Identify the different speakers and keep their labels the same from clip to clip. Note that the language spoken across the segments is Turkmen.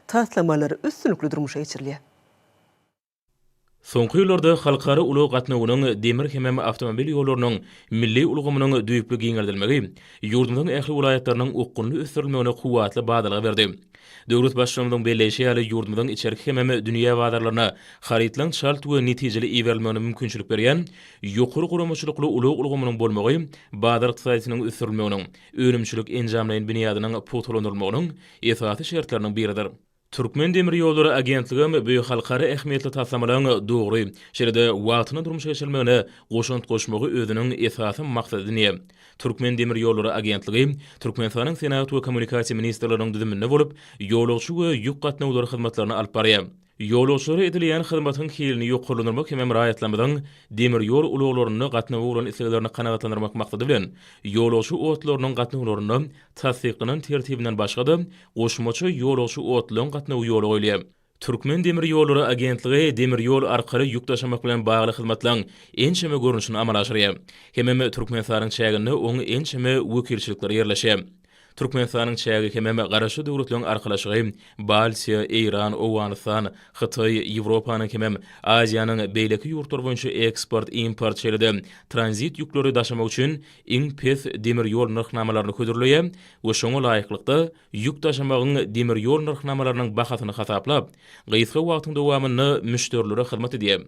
Speaker 1: taslamaları üstünlüklü durmuşa geçirilýär.
Speaker 2: Soňky ýyllarda halkara ulag gatnawynyň demir hemem awtomobil ýollarynyň milli ulgamynyň düýpli giňerdelmegi ýurdumyň ähli vilayatlarynyň ukkunly ösdirilmegine kuwatly badalyg berdi. Döwlet başçylygynyn belleşi ýaly ýurdumyň içerki hemem dünýä wadarlaryna harytlaryň şalt we netijeli iwerilmegine mümkinçilik berýän ýokary guramaçylykly ulag ulgamynyň bolmagy badar ykdysadynyň ösdirilmeginiň önümçilik enjamlaryň binýadynyň putulandyrylmagynyň esasy şertleriniň biridir. Türkmen Demir Ýolları Agentligi bu halkara ähmiýetli taslamalaryň dogry, şeýle-de wagtyna durmuşa geçirilmegine goşunt goşmagy özüniň esasy maksadyny. Türkmen Demir Ýolları Agentligi Türkmenistanyň Senat we Kommunikasiýa ministrliginiň düzüminde bolup, ýolagçy we ýük gatnawlary hyzmatlaryny alyp barýar. Ýolagçylary edilýän hyzmatyň hilini ýokurlandyrmak hem raýatlanmadan demir ýol ulaglaryny gatnawy bolan isleglerini kanagatlandyrmak maksady bilen ýolagçy otlarynyň gatnawlaryny tasdiklanan tertibinden başga-da goşmaçy ýolagçy otlaryň gatnawy ýoly goýulýar. Türkmen Demir Ýolları Agentligi demir ýol arkaly ýük taşymak bilen bagly hyzmatlaryň ençeme görnüşini amala aşyrýar. Hemem Türkmenistanyň çäginde oň ençeme wekilçilikleri ýerleşýär. Türkmenistanyň çägi hemem garaşy döwletleriň arkalaşygy Balsiýa, Eýran, Owganistan, Hytaý, Ýewropanyň hemem Aziýanyň beýleki ýurtlary boýunça eksport, import şeýle-de tranzit ýükleri daşamak üçin iň pes demir ýol narhnamalaryny ködürleýär we şoňa laýyklykda ýük daşamagyň demir ýol narhnamalarynyň bahasyny hasaplap, gysga wagtyň dowamyny müşterilere hyzmat edýär.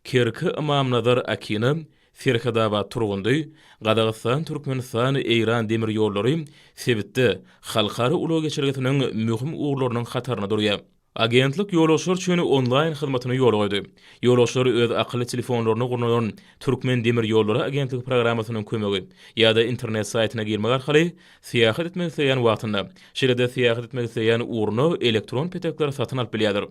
Speaker 2: Kerki Imamnazar Akiny Ferhadaba turgundy, Gadagistan, Türkmenistan, Eýran demir ýollary sebitde halkara ulag geçirgetiniň möhüm uğurlarynyň hataryna durýar. Agentlik ýolagçylar üçin onlaýn hyzmatyny ýol goýdy. Ýolagçylar öz akylly telefonlaryny gurnanan Türkmen Demir Ýollary Agentlik programasynyň kömegi ýa-da internet saýtyna girmek arkaly syýahat etmek isleýän wagtynda, şeýle-de syýahat etmek isleýän urny elektron petekler satyn alyp bilýärdir.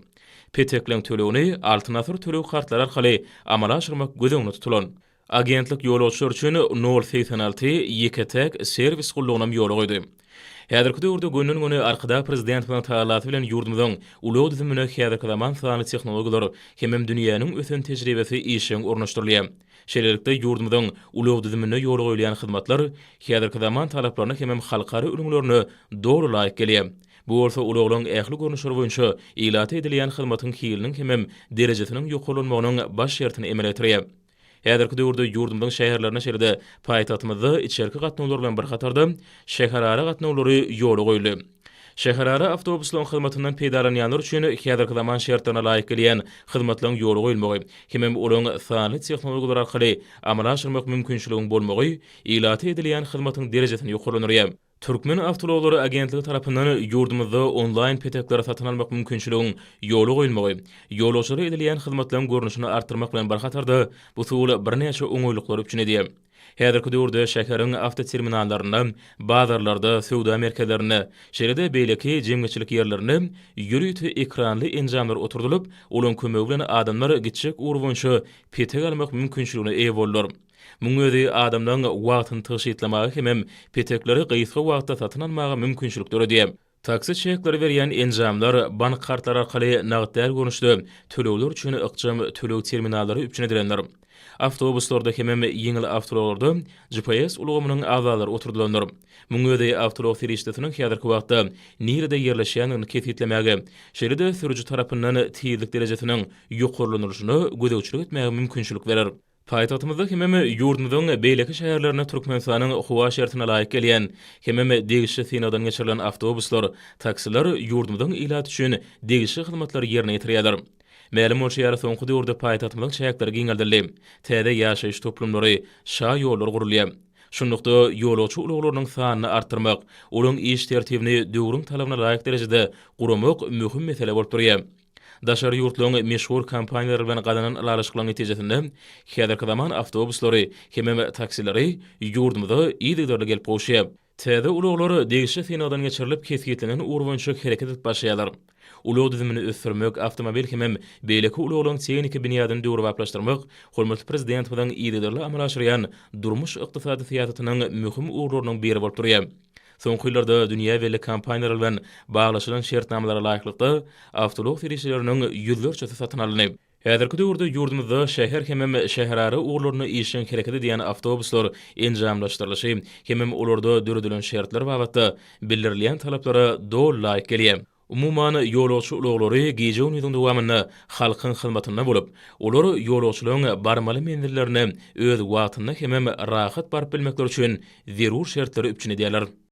Speaker 2: Petekleň tölegini altyn asr töleg kartlary arkaly amala aşyrmak gözüňde tutulan. Agentlik ýolagçylar üçin 086 ýeketek servis gullugyna ýol goýdy. Häzirki döwürde günden-güne arkada prezident bilen taýlaty bilen ýurdumyzyň ulag düzümine häzirki zaman sany tehnologiýalar hemem dünýäniň ösen tejribesi işiň ornaşdyrylýar. Şeýlelikde ýurdumyzyň ulag düzümine ýol goýulan hyzmatlar häzirki zaman talaplaryna hemem halkara ürünlerini dogry laýyk gelýär. Bu bolsa ulaglaryň ähli görnüşleri boýunça ýylaty edilýän hyzmatyň hiliniň hemem derejesiniň ýokurlanmagynyň baş şertini emel etdirýär. Häzirki döwürde ýurdumyň şäherlerine şeýle-de paýtagtymyzda içerki gatnawlar bilen bir hatarda şäherara gatnawlary ýoly goýuldy. Şäherara awtobuslaryň hyzmatyndan peýdalanýanlar üçin häzirki zaman şertlerine laýyk gelýän hyzmatlaryň ýoly goýulmagy, hemem olaryň sany tehnologiýalar arkaly amala aşyrmak mümkinçiliginiň bolmagy ýylaty edilýän hyzmatyň derejesini ýokurlanýar. Türkmen Awtolawlary Agentligi tarapyndan ýurdumyzda onlaýn petekler satyn almak mümkinçiliginiň ýoly goýulmagy, ýolagçylara edilýän hyzmatlaryň görnüşini artdyrmak bilen bir hatarda bu suwul birnäçe oňoýlyklar üçin edýär. Häzirki döwürde şäheriň awtoterminallaryna, bazarlarda, söwda merkezlerine, şeýle-de beýleki jemgyçilik ýerlerine ýürüýti ekranly enjamlar oturdulyp, olaň kömegi bilen adamlar gitjek urwunça petek almak mümkinçiligine eýe bolýar. Muňözi adamlaryň wagtyny tyşytlamagy hemem petekleri gysga wagtda satyn almagy mümkinçilik edýär. Taksi çekleri berýän enjamlar bank kartlary arkaly nagdar görnüşde tölegler üçin ykjam töleg terminallary üçin edilenler. Awtobuslarda hemem ýeňil awtolarda GPS ulgamynyň agzalary oturdulanlar. Muňözi awtolog serişdetiniň häzirki wagtda nerede ýerleşýänini kesitlemäge, şeýle-de sürüji tarapyndan tezlik derejesiniň ýokurlanyşyny gözegçilik etmäge mümkinçilik berer. Paýtagtymyzda hemem ýurdumyzyň beýleki şäherlerine Türkmenistanyň howa şertine laýyk gelýän hemem degişli synadan geçirilen awtobuslar, taksiler ýurdumyzyň ilat üçin degişli hyzmatlary ýerine ýetirýärler. Mälim bolsa ýara soňky döwürde paýtagtymyzyň şäherleri giňeldirildi. Täze ýaşaýyş toplumlary, şa ýollar gurulýar. Şundukda ýolagçy ulaglarynyň sanyny artdyrmak, olaryň iş tertibini döwrüň talabyna laýyk derejede guramak möhüm mesele bolup durýar. Daşary ýurtlaryň meşhur kompaniýalary bilen gadanan alalyşyklaryň netijesinde häzirki zaman awtobuslary hemem taksileri ýurdumyzda ýygydarly gelip goşýar. Täze ulaglary degişli synadan geçirilip kesgitlenen urwunça hereket edip başlaýarlar. Ulag düzümini ösdürmek, awtomobil hemem beýleki ulaglaryň teknik binýadyny döwrü waplaşdyrmak, hormatly prezident bilen ýygydarly amala aşyrýan durmuş ykdysady syýasatynyň möhüm uğurlarynyň biri bolup durýar. Soňky ýyllarda dünýä belli kompaniýalar bilen baglaşylan şertnamalara laýyklykda awtolog serişleriniň ýüzlerçesi satyn alynýar. Häzirki döwürde ýurdumyzda şäher hemem şäherara uğurlaryny işin hereket edýän awtobuslar enjamlaşdyrylyşy, hemem olarda döredilen şertler babatda bildirilýän talaplara dol laýyk gelýär. Umuman ýolagçy uloglary geje ýylyň dowamyny halkyň hyzmatyna bolup, olar ýolagçylaryň barmaly menzillerini öz wagtyna hemem rahat barıp bilmekleri üçin zerur şertleri üpçün edýärler.